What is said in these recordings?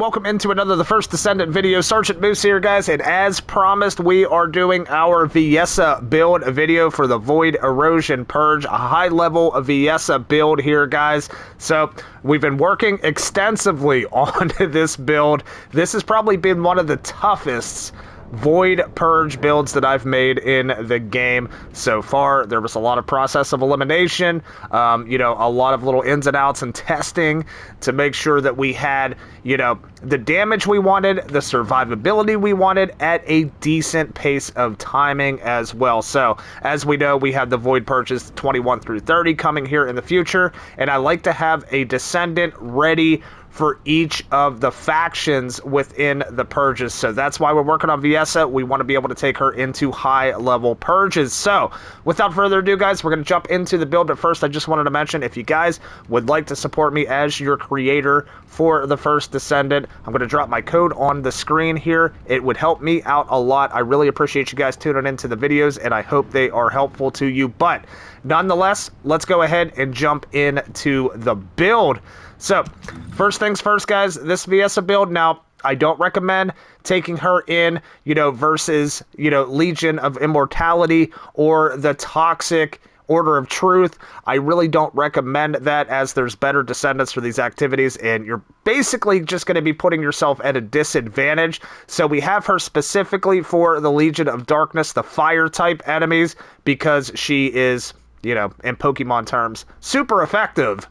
welcome into another The First Descendant video. Sergeant Moose here, guys, and as promised, we are doing our Viessa build video for the Void Erosion Purge, a high-level Viessa build here, guys. So, we've been working extensively on this build. This has probably been one of the toughest Void Purge builds that I've made in the game so far. There was a lot of process of elimination, you know, a lot of little ins and outs and testing to make sure that we had, you know, the damage we wanted, the survivability we wanted at a decent pace of timing as well. So, as we know, we have the Void Purges 21 through 30 coming here in the future, and I like to have a Descendant ready for each of the factions within the purges. So that's why we're working on Viessa. We want to be able to take her into high-level purges. So without further ado, guys, we're going to jump into the build. But first, I just wanted to mention, if you guys would like to support me as your creator for the First Descendant, I'm going to drop my code on the screen here. It would help me out a lot. I really appreciate you guys tuning into the videos, and I hope they are helpful to you. But nonetheless, let's go ahead and jump into the build. So, first things first, guys, this Viessa build, now, I don't recommend taking her in, you know, versus, you know, Legion of Immortality or the Toxic Order of Truth. I really don't recommend that, as there's better Descendants for these activities, and you're basically just going to be putting yourself at a disadvantage. So we have her specifically for the Legion of Darkness, the Fire-type enemies, because she is, you know, in Pokemon terms, super effective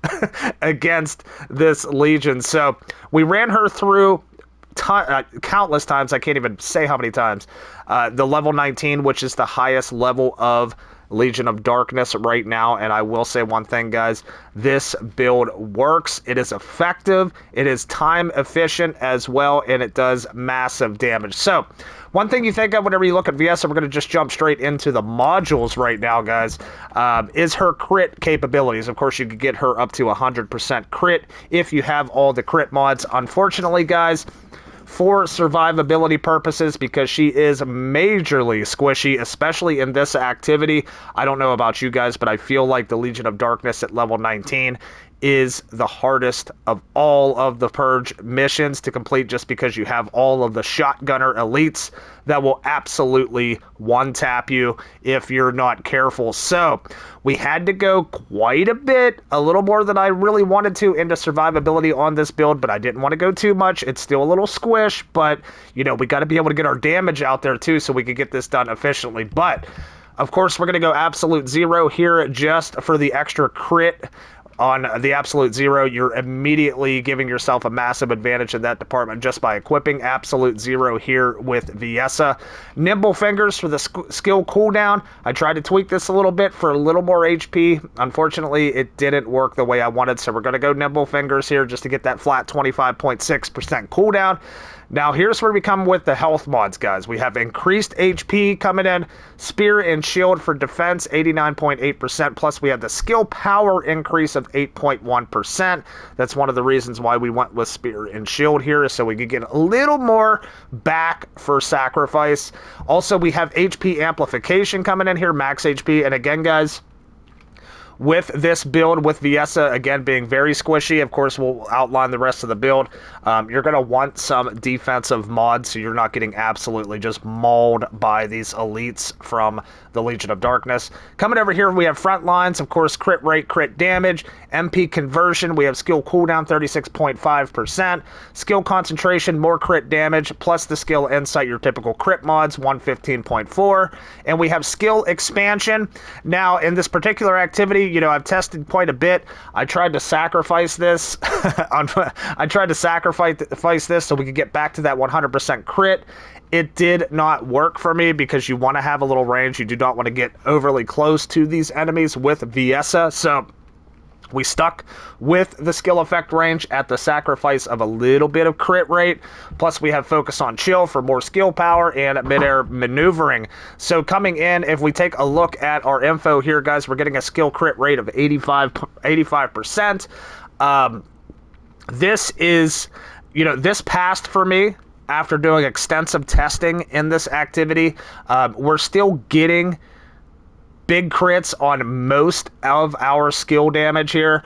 against this Legion. So we ran her through countless times. I can't even say how many times. The level 19, which is the highest level of Legion of Darkness right now. And I will say one thing, guys, this build works. It is effective. It is time efficient as well, and it does massive damage. So one thing you think of whenever you look at Viessa, we're going to just jump straight into the modules right now, guys, is her crit capabilities. Of course, you could get her up to 100% crit if you have all the crit mods. Unfortunately, guys, for survivability purposes, because she is majorly squishy, especially in this activity. I don't know about you guys, but I feel like the Legion of Darkness at level 19 is the hardest of all of the Purge missions to complete, just because you have all of the shotgunner elites that will absolutely one-tap you if you're not careful. So we had to go quite a bit, a little more than I really wanted to, into survivability on this build, but I didn't want to go too much. It's still a little squish, but, you know, we got to be able to get our damage out there too, so we could get this done efficiently. But of course, we're going to go absolute zero here just for the extra crit. On the absolute zero, you're immediately giving yourself a massive advantage in that department just by equipping absolute zero here with Viessa. Nimble Fingers for the skill cooldown. I tried to tweak this a little bit for a little more HP. Unfortunately, it didn't work the way I wanted, so we're going to go Nimble Fingers here just to get that flat 25.6% cooldown. Now, here's where we come with the health mods, guys. We have increased HP coming in, Spear and Shield for defense, 89.8%, plus we have the skill power increase of 8.1%. That's one of the reasons why we went with Spear and Shield here, so we could get a little more back for sacrifice. Also, we have HP amplification coming in here, max HP, and again, guys, with this build, with Viessa, again, being very squishy, of course, we'll outline the rest of the build. You're going to want some defensive mods, so you're not getting absolutely just mauled by these elites from the Legion of Darkness. Coming over here, we have front lines, of course, crit rate, crit damage, MP conversion, we have skill cooldown, 36.5%, skill concentration, more crit damage, plus the skill insight, your typical crit mods, 115.4, and we have skill expansion. Now, in this particular activity, you know, I've tested quite a bit. I tried to sacrifice this. I tried to sacrifice this so we could get back to that 100% crit. It did not work for me because you want to have a little range. You do not want to get overly close to these enemies with Viessa. So we stuck with the skill effect range at the sacrifice of a little bit of crit rate. Plus, we have Focus on Chill for more skill power and midair maneuvering. So coming in, if we take a look at our info here, guys, we're getting a skill crit rate of 85%. This is, you know, this passed for me after doing extensive testing in this activity. We're still getting big crits on most of our skill damage here.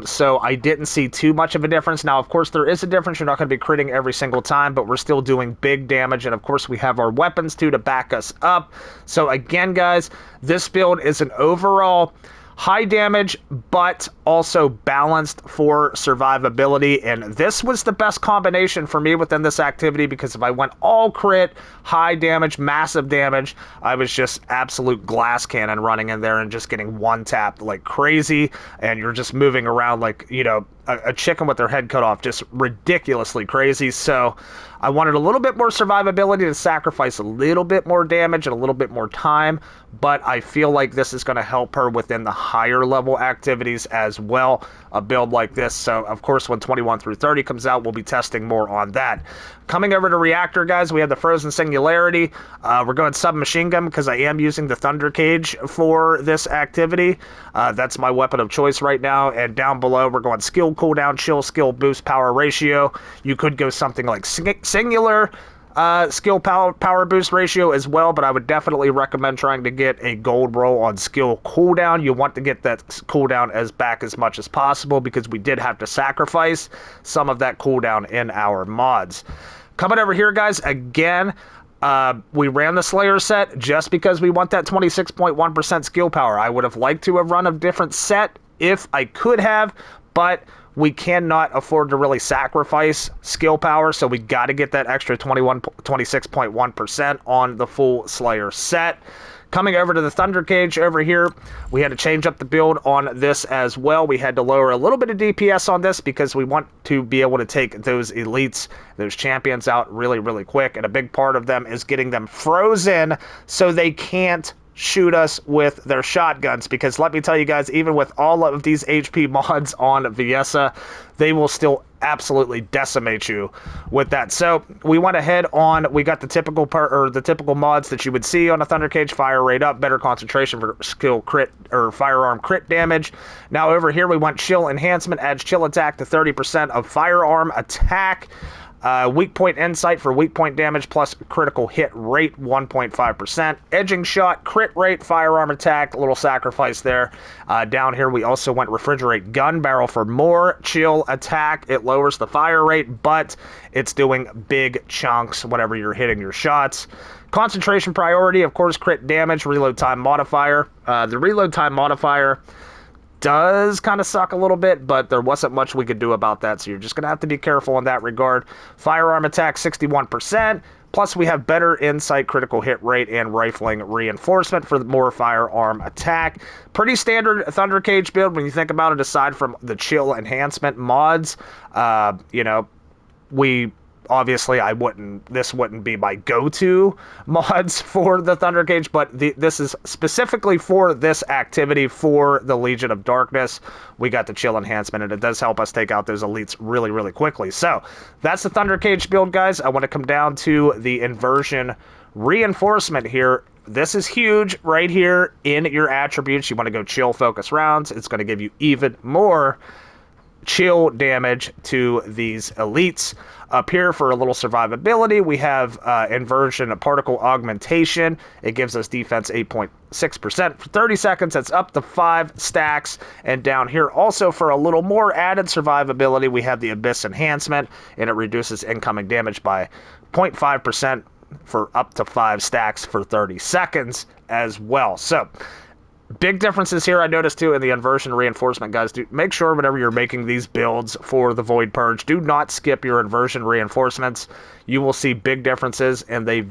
So I didn't see too much of a difference. Now, of course, there is a difference. You're not going to be critting every single time, but we're still doing big damage. And of course, we have our weapons too to back us up. So again, guys, this build is an overall high damage, but also balanced for survivability. And this was the best combination for me within this activity, because if I went all crit, high damage, massive damage, I was just absolute glass cannon running in there and just getting one tapped like crazy. And you're just moving around like, you know, a chicken with their head cut off, just ridiculously crazy. So I wanted a little bit more survivability to sacrifice a little bit more damage and a little bit more time, but I feel like this is going to help her within the higher level activities as well, a build like this. So of course, when 21 through 30 comes out, we'll be testing more on that. Coming over to Reactor, guys, we have the Frozen Singularity. We're going submachine gun because I am using the Thundercage for this activity. That's my weapon of choice right now. And down below, we're going skill cooldown, chill, skill boost, power ratio. You could go something like singular skill power boost ratio as well, but I would definitely recommend trying to get a gold roll on skill cooldown. You want to get that cooldown back as much as possible, because we did have to sacrifice some of that cooldown in our mods. Coming over here, guys, again, we ran the Slayer set just because we want that 26.1% skill power. I would have liked to have run a different set if I could have, but we cannot afford to really sacrifice skill power, so we got to get that extra 26.1% on the full Slayer set. Coming over to the Thundercage over here, we had to change up the build on this as well. We had to lower a little bit of DPS on this because we want to be able to take those elites, those champions out really, really quick. And a big part of them is getting them frozen so they can't shoot us with their shotguns, because let me tell you guys, even with all of these HP mods on Viessa, they will still absolutely decimate you with that. So we went ahead on, we got the typical mods that you would see on a Thundercage: fire rate up, better concentration for skill crit or firearm crit damage. Now over here we want chill enhancement, adds chill attack to 30% of firearm attack. Weak point insight for weak point damage plus critical hit rate 1.5%. Edging shot, crit rate, firearm attack, a little sacrifice there. Down here we also went refrigerate gun barrel for more chill attack. It lowers the fire rate, but it's doing big chunks whenever you're hitting your shots. Concentration priority, of course, crit damage, reload time modifier. The reload time modifier does kind of suck a little bit, but there wasn't much we could do about that, so you're just going to have to be careful in that regard. Firearm attack 61%, plus we have better insight, critical hit rate, and rifling reinforcement for more firearm attack. Pretty standard Thundercage build when you think about it, aside from the chill enhancement mods. You know, obviously, this wouldn't be my go-to mods for the Thundercage, but this is specifically for this activity for the Legion of Darkness. We got the chill enhancement, and it does help us take out those elites really, really quickly. So that's the Thundercage build, guys. I want to come down to the Inversion Reinforcement here. This is huge right here in your attributes. You want to go chill focus rounds. It's going to give you even more chill damage to these elites. Up here for a little survivability, we have inversion particle augmentation. It gives us defense 8.6% for 30 seconds. That's up to 5 stacks. And down here also for a little more added survivability, we have the abyss enhancement, and it reduces incoming damage by 0.5% for up to 5 stacks for 30 seconds as well. So big differences here I noticed too in the inversion reinforcement, guys. Make sure whenever you're making these builds for the Void Purge, do not skip your inversion reinforcements. You will see big differences, and they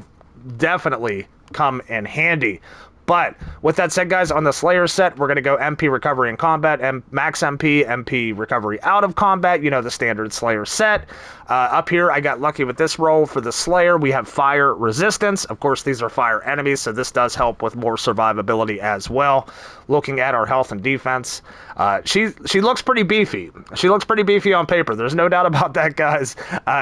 definitely come in handy. But with that said, guys, on the Slayer set, we're going to go MP recovery in combat, max MP recovery out of combat, you know, the standard Slayer set. Up here, I got lucky with this roll for the Slayer. We have fire resistance. Of course, these are fire enemies, so this does help with more survivability as well. Looking at our health and defense, she looks pretty beefy. She looks pretty beefy on paper. There's no doubt about that, guys,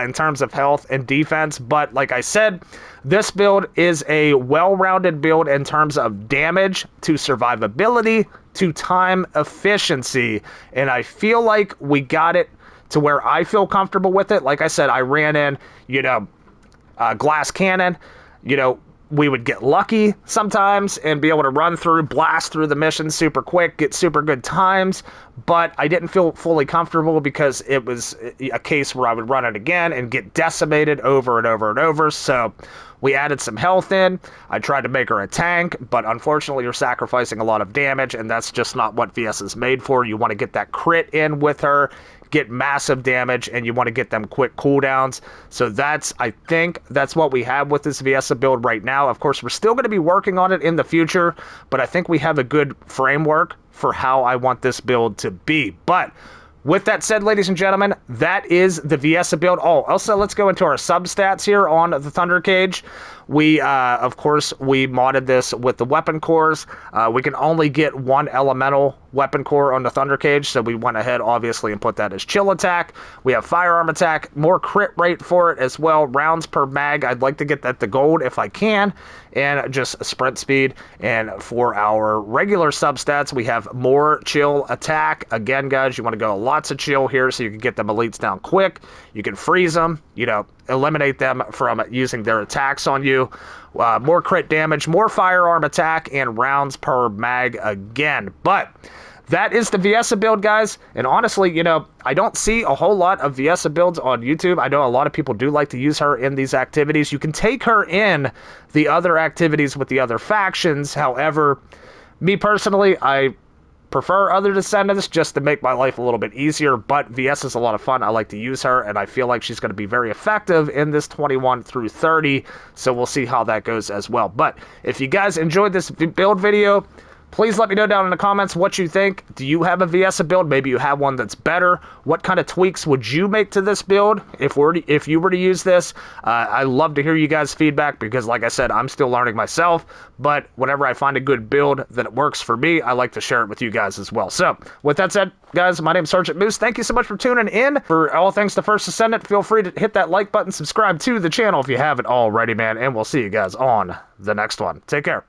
in terms of health and defense. But like I said, this build is a well-rounded build in terms of damage to survivability to time efficiency. And I feel like we got it to where I feel comfortable with it. Like I said, I ran in, you know, glass cannon. You know, we would get lucky sometimes and be able to run through, blast through the mission super quick, get super good times, but I didn't feel fully comfortable because it was a case where I would run it again and get decimated over and over and over. So we added some health in. I tried to make her a tank, but unfortunately you're sacrificing a lot of damage, and that's just not what VS is made for. You want to get that crit in with her, get massive damage, and you want to get them quick cooldowns. So I think that's what we have with this Viessa build right now. Of course, we're still going to be working on it in the future, but I think we have a good framework for how I want this build to be. But with that said, ladies and gentlemen, that is the Viessa build. Oh, also, let's go into our sub-stats here on the Thundercage. We, of course, we modded this with the weapon cores. We can only get one elemental weapon core on the Thundercage, so we went ahead, obviously, and put that as chill attack. We have firearm attack, more crit rate for it as well, rounds per mag. I'd like to get that to gold if I can, and just sprint speed. And for our regular substats, we have more chill attack. Again, guys, you want to go lots of chill here so you can get them elites down quick. You can freeze them, you know, eliminate them from using their attacks on you. More crit damage, more firearm attack, and rounds per mag again. But that is the Viessa build, guys. And honestly, you know, I don't see a whole lot of Viessa builds on YouTube. I know a lot of people do like to use her in these activities. You can take her in the other activities with the other factions. However, me personally, I prefer other Descendants just to make my life a little bit easier, but VS is a lot of fun. I like to use her, and I feel like she's going to be very effective in this 21 through 30, so we'll see how that goes as well. But if you guys enjoyed this build video, please let me know down in the comments what you think. Do you have a Viessa build? Maybe you have one that's better. What kind of tweaks would you make to this build if you were to use this? I love to hear you guys' feedback because, like I said, I'm still learning myself. But whenever I find a good build that works for me, I like to share it with you guys as well. So, with that said, guys, my name's Sergeant Moose. Thank you so much for tuning in. For all things to First Descendant, feel free to hit that like button, subscribe to the channel if you haven't already, man. And we'll see you guys on the next one. Take care.